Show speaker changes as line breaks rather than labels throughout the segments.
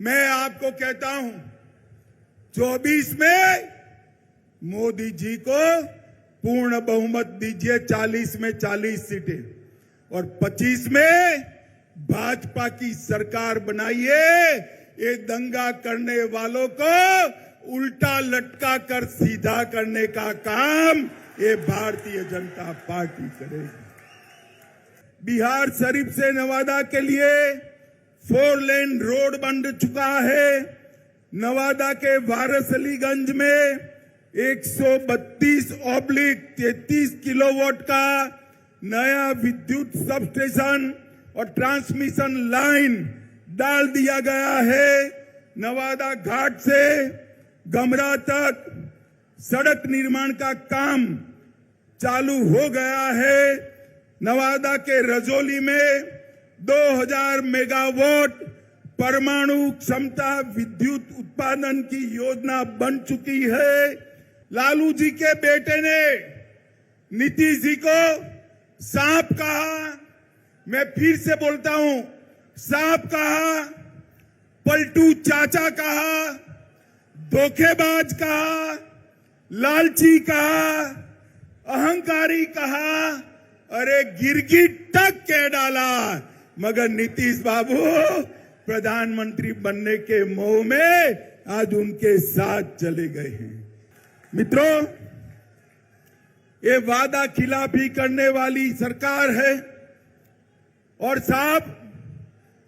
मैं आपको कहता हूं 24 में मोदी जी को पूर्ण बहुमत दीजिए, 40 में 40 सीटें, और 25 में भाजपा की सरकार बनाइए। ये दंगा करने वालों को उल्टा लटका कर सीधा करने का काम ये भारतीय जनता पार्टी करेगी। बिहार शरीफ से नवादा के लिए 4 लेन रोड बन चुका है। नवादा के वारसलीगंज में 132/33 किलोवाट का नया विद्युत सबस्टेशन और ट्रांसमिशन लाइन डाल दिया गया है। नवादा घाट से गमरा तक सड़क निर्माण का काम चालू हो गया है। नवादा के रजौली में 2000 मेगावाट परमाणु क्षमता विद्युत उत्पादन की योजना बन चुकी है। लालू जी के बेटे ने नीतीश जी को सांप कहा, मैं फिर से बोलता हूं, सांप कहा, पलटू चाचा कहा, धोखेबाज कहा, लालची कहा, अहंकारी कहा, अरे गिरगिट तक कह डाला, मगर नीतीश बाबू प्रधानमंत्री बनने के मोह में आज उनके साथ चले गए हैं। मित्रों, ये वादा खिलाफी करने वाली सरकार है और साहब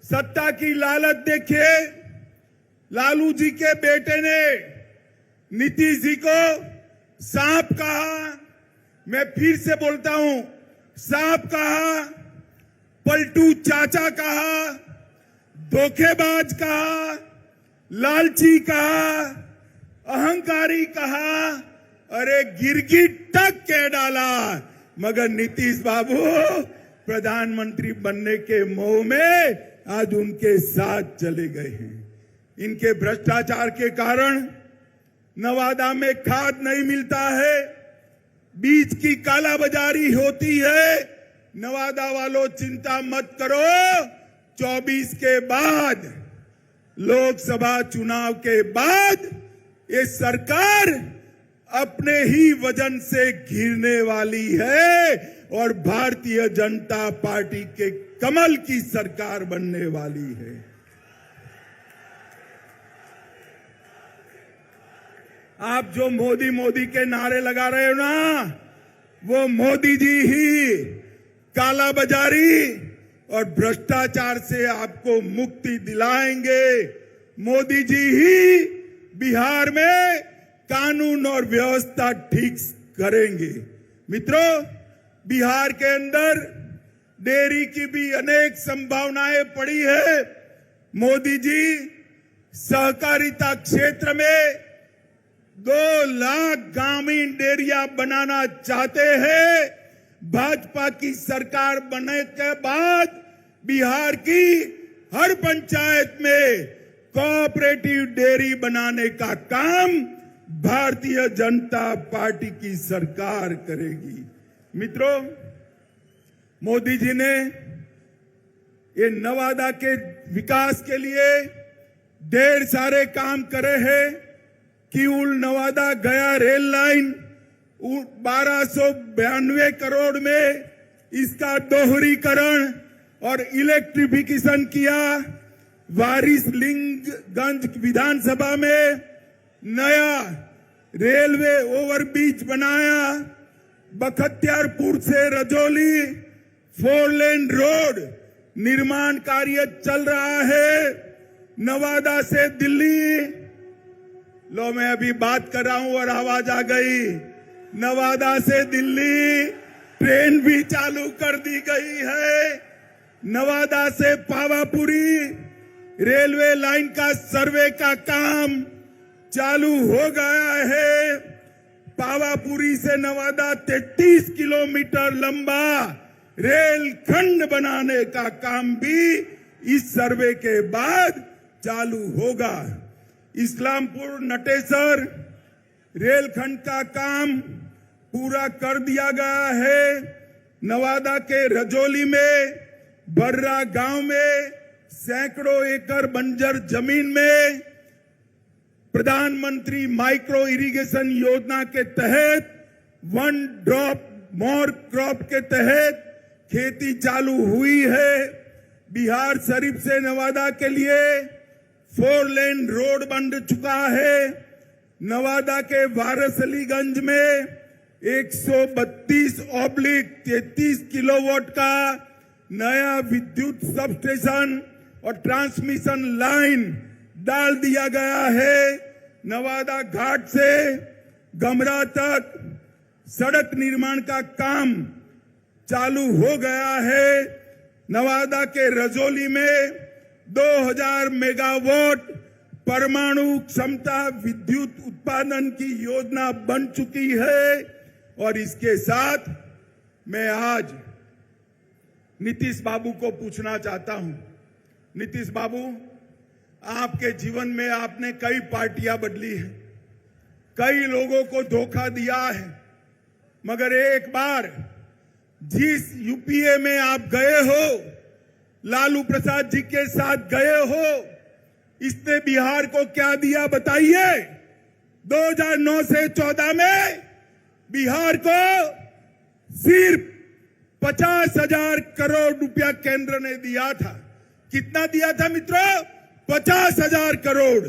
सत्ता की लालच देखिए। लालू जी के बेटे ने नीतीश जी को सांप कहा, मैं फिर से बोलता हूं, सांप कहा, पलटू चाचा कहा, धोखेबाज कहा, लालची कहा, अहंकारी कहा, अरे गिरगिट तक कह डाला, मगर नीतीश बाबू प्रधानमंत्री बनने के मोह में आज उनके साथ चले गए हैं। इनके भ्रष्टाचार के कारण नवादा में खाद नहीं मिलता है, बीज की कालाबाजारी होती है। नवादा वालों चिंता मत करो, 24 के बाद, लोकसभा चुनाव के बाद ये सरकार अपने ही वजन से घिरने वाली है और भारतीय जनता पार्टी के कमल की सरकार बनने वाली है। आप जो मोदी मोदी के नारे लगा रहे हो ना, वो मोदी जी ही कालाबाजारी और भ्रष्टाचार से आपको मुक्ति दिलाएंगे। मोदी जी ही बिहार में कानून और व्यवस्था ठीक करेंगे। मित्रों, बिहार के अंदर डेयरी की भी अनेक संभावनाएं पड़ी है। मोदी जी सहकारिता क्षेत्र में 2 लाख ग्रामीण डेयरिया बनाना चाहते हैं। भाजपा की सरकार बनने के बाद बिहार की हर पंचायत में कोऑपरेटिव डेयरी बनाने का काम भारतीय जनता पार्टी की सरकार करेगी। मित्रों, मोदी जी ने ये नवादा के विकास के लिए ढेर सारे काम करे हैं। किऊल नवादा गया रेल लाइन 1292 करोड़ में इसका दोहरीकरण और इलेक्ट्रिफिकेशन किया। वारिसलीगंज विधानसभा में नया रेलवे ओवरब्रिज बनाया। बख्तियारपुर से रजौली 4 लेन रोड निर्माण कार्य चल रहा है। नवादा से दिल्ली, लो मैं अभी बात कर रहा हूं और आवाज आ गई, नवादा से दिल्ली ट्रेन भी चालू कर दी गई है। नवादा से पावापुरी रेलवे लाइन का सर्वे का काम चालू हो गया है। पावापुरी से नवादा 33 किलोमीटर लंबा रेल खंड बनाने का काम भी इस सर्वे के बाद चालू होगा। इस्लामपुर नटेसर रेलखंड का काम पूरा कर दिया गया है। नवादा के रजौली में बर्रा गांव में सैकड़ों एकड़ बंजर जमीन में प्रधानमंत्री माइक्रो इरिगेशन योजना के तहत वन ड्रॉप मोर क्रॉप के तहत खेती चालू हुई है। बिहार शरीफ से नवादा के लिए 4 लेन रोड बन चुका है। नवादा के वारसलीगंज में 132/33 किलोवाट का नया विद्युत सबस्टेशन और ट्रांसमिशन लाइन डाल दिया गया है। नवादा घाट से गमरा तक सड़क निर्माण का काम चालू हो गया है। नवादा के रजौली में 2000 मेगावाट परमाणु क्षमता विद्युत उत्पादन की योजना बन चुकी है। और इसके साथ मैं आज नीतीश बाबू को पूछना चाहता हूं, नीतीश बाबू, आपके जीवन में आपने कई पार्टियां बदली हैं, कई लोगों को धोखा दिया है, मगर एक बार जिस यूपीए में आप गए हो, लालू प्रसाद जी के साथ गए हो, इसने बिहार को क्या दिया बताइए। 2009 से 14 में बिहार को सिर्फ 50,000 करोड़ रुपया केंद्र ने दिया था। कितना दिया था मित्रों? 50,000 करोड़।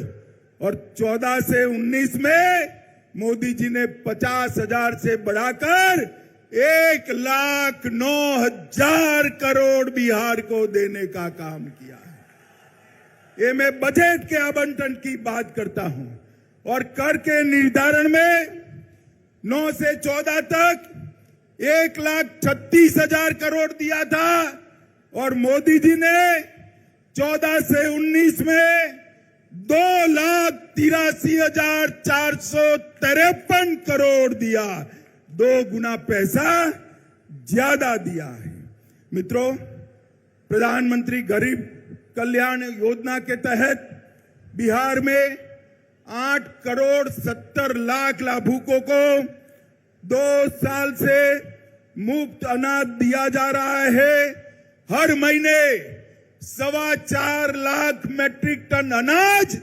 और 14 से 19 में मोदी जी ने 50,000 से बढ़ाकर 1,09,000 करोड़ बिहार को देने का काम किया है। ये मैं बजट के आवंटन की बात करता हूं। और कर के निर्धारण में 9 से 14 तक 1,36,000 करोड़ दिया था और मोदी जी ने 14 से 19 में 2,83,453 करोड़ दिया। 2 गुना पैसा ज्यादा दिया है। मित्रों, प्रधानमंत्री गरीब कल्याण योजना के तहत बिहार में 8,70,00,000 लाभुकों को 2 साल से मुफ्त अनाज दिया जा रहा है। हर महीने 4.25 लाख मैट्रिक टन अनाज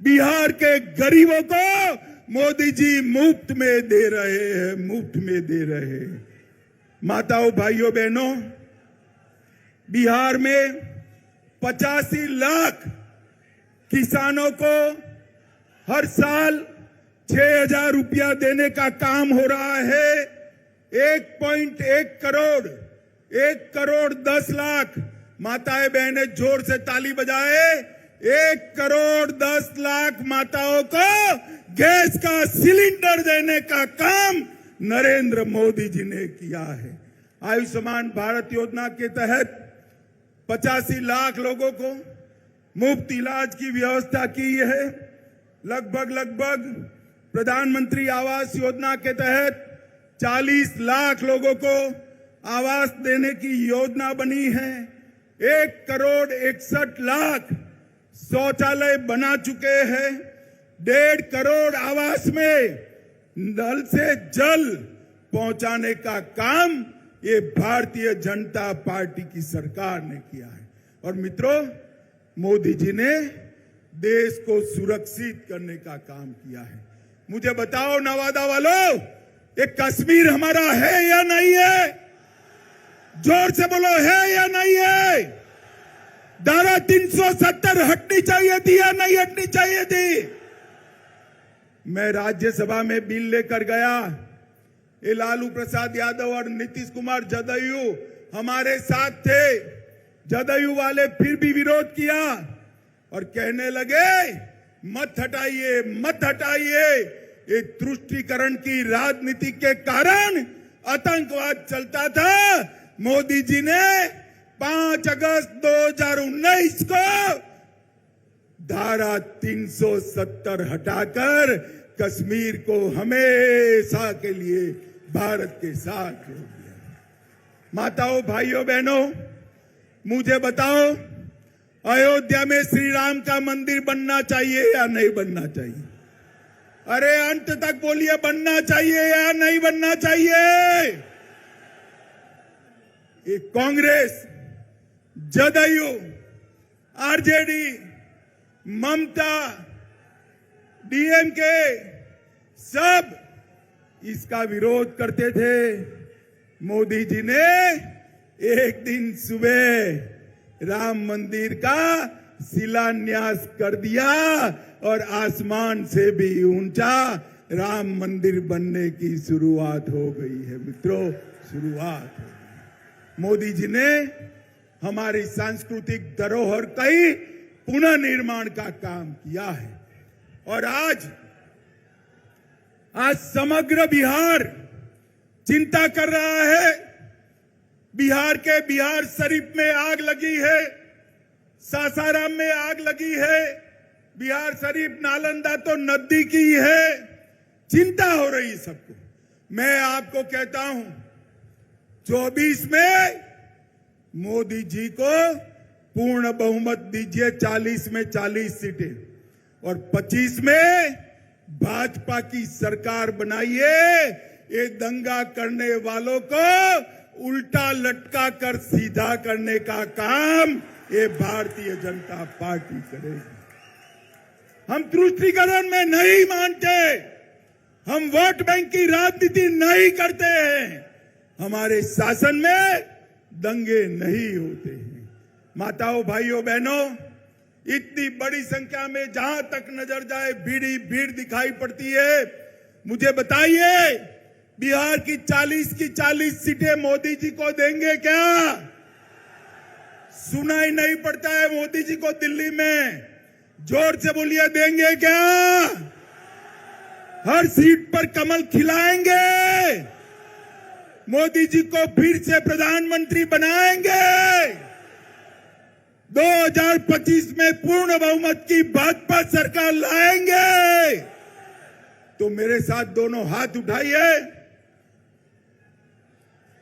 बिहार के गरीबों को मोदी जी मुफ्त में दे रहे हैं, मुफ्त में दे रहे हैं। माताओं, भाइयों, बहनों, बिहार में 85 लाख किसानों को हर साल 6,000 रुपया देने का काम हो रहा है। 1.1 करोड़, 1,10,00,000 माताएं बहनें जोर से ताली बजाए। 1,10,00,000 माताओं को गैस का सिलेंडर देने का काम नरेंद्र मोदी जी ने किया है। आयुष्मान भारत योजना के तहत 85 लाख लोगों को मुफ्त इलाज की व्यवस्था की है। लगभग प्रधानमंत्री आवास योजना के तहत 40 लाख लोगों को आवास देने की योजना बनी है। 1,61,00,000 शौचालय बना चुके हैं। 1.5 करोड़ आवास में नल से जल पहुंचाने का काम ये भारतीय जनता पार्टी की सरकार ने किया है। और मित्रों, मोदी जी ने देश को सुरक्षित करने का काम किया है। मुझे बताओ नवादा वालों, ये कश्मीर हमारा है या नहीं है? जोर से बोलो, है या नहीं है? धारा 370 हटनी चाहिए थी या नहीं हटनी चाहिए थी? मैं राज्यसभा में बिल लेकर गया। ये लालू प्रसाद यादव और नीतीश कुमार जदयू हमारे साथ थे। जदयू वाले फिर भी विरोध किया और कहने लगे मत हटाइए, मत हटाइए। ये तुष्टीकरण की राजनीति के कारण आतंकवाद चलता था। मोदी जी ने 5 अगस्त 2019 को धारा 370 हटाकर कश्मीर को हमेशा के लिए भारत के साथ जोड़ दिया। माताओं, भाइयों, बहनों, मुझे बताओ, अयोध्या में श्री राम का मंदिर बनना चाहिए या नहीं बनना चाहिए? अरे अंत तक बोलिए, बनना चाहिए या नहीं बनना चाहिए? ये कांग्रेस, जदयू आरजेडी, ममता, डीएमके सब इसका विरोध करते थे। मोदी जी ने एक दिन सुबह राम मंदिर का शिलान्यास कर दिया और आसमान से भी ऊंचा राम मंदिर बनने की शुरुआत हो गई है मित्रों, शुरुआत हो गई। मोदी जी ने हमारी सांस्कृतिक धरोहर का ही पुनर्निर्माण का काम किया है और आज समग्र बिहार चिंता कर रहा है। बिहार के बिहार शरीफ में आग लगी है, सासाराम में आग लगी है, बिहार शरीफ नालंदा तो नजदीकी है, चिंता हो रही सबको। मैं आपको कहता हूं 24 में मोदी जी को पूर्ण बहुमत दीजिए, 40 में 40 सीटें और 25 में भाजपा की सरकार बनाइए। ये दंगा करने वालों को उल्टा लटका कर सीधा करने का काम ये भारतीय जनता पार्टी करेगी। हम तुष्टीकरण में नहीं मानते, हम वोट बैंक की राजनीति नहीं करते हैं, हमारे शासन में दंगे नहीं होते हैं। माताओं, भाइयों, बहनों, इतनी बड़ी संख्या में जहां तक नजर जाए भीड़ दिखाई पड़ती है। मुझे बताइए, बिहार की 40 सीटें मोदी जी को देंगे क्या? सुनाई नहीं पड़ता है मोदी जी को दिल्ली में, जोर से बोलिए, देंगे क्या? हर सीट पर कमल खिलाएंगे, मोदी जी को फिर से प्रधानमंत्री बनाएंगे, 2025 में पूर्ण बहुमत की भाजपा सरकार लाएंगे। तो मेरे साथ दोनों हाथ उठाइए,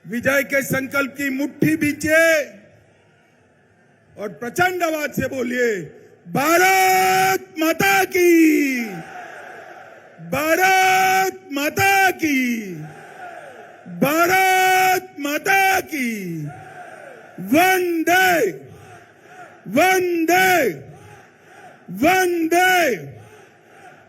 विजय के संकल्प की मुट्ठी बीचिए और प्रचंड आवाज से बोलिए, भारत माता की, भारत माता की, भारत माता की, वंदे वंदे वंदे।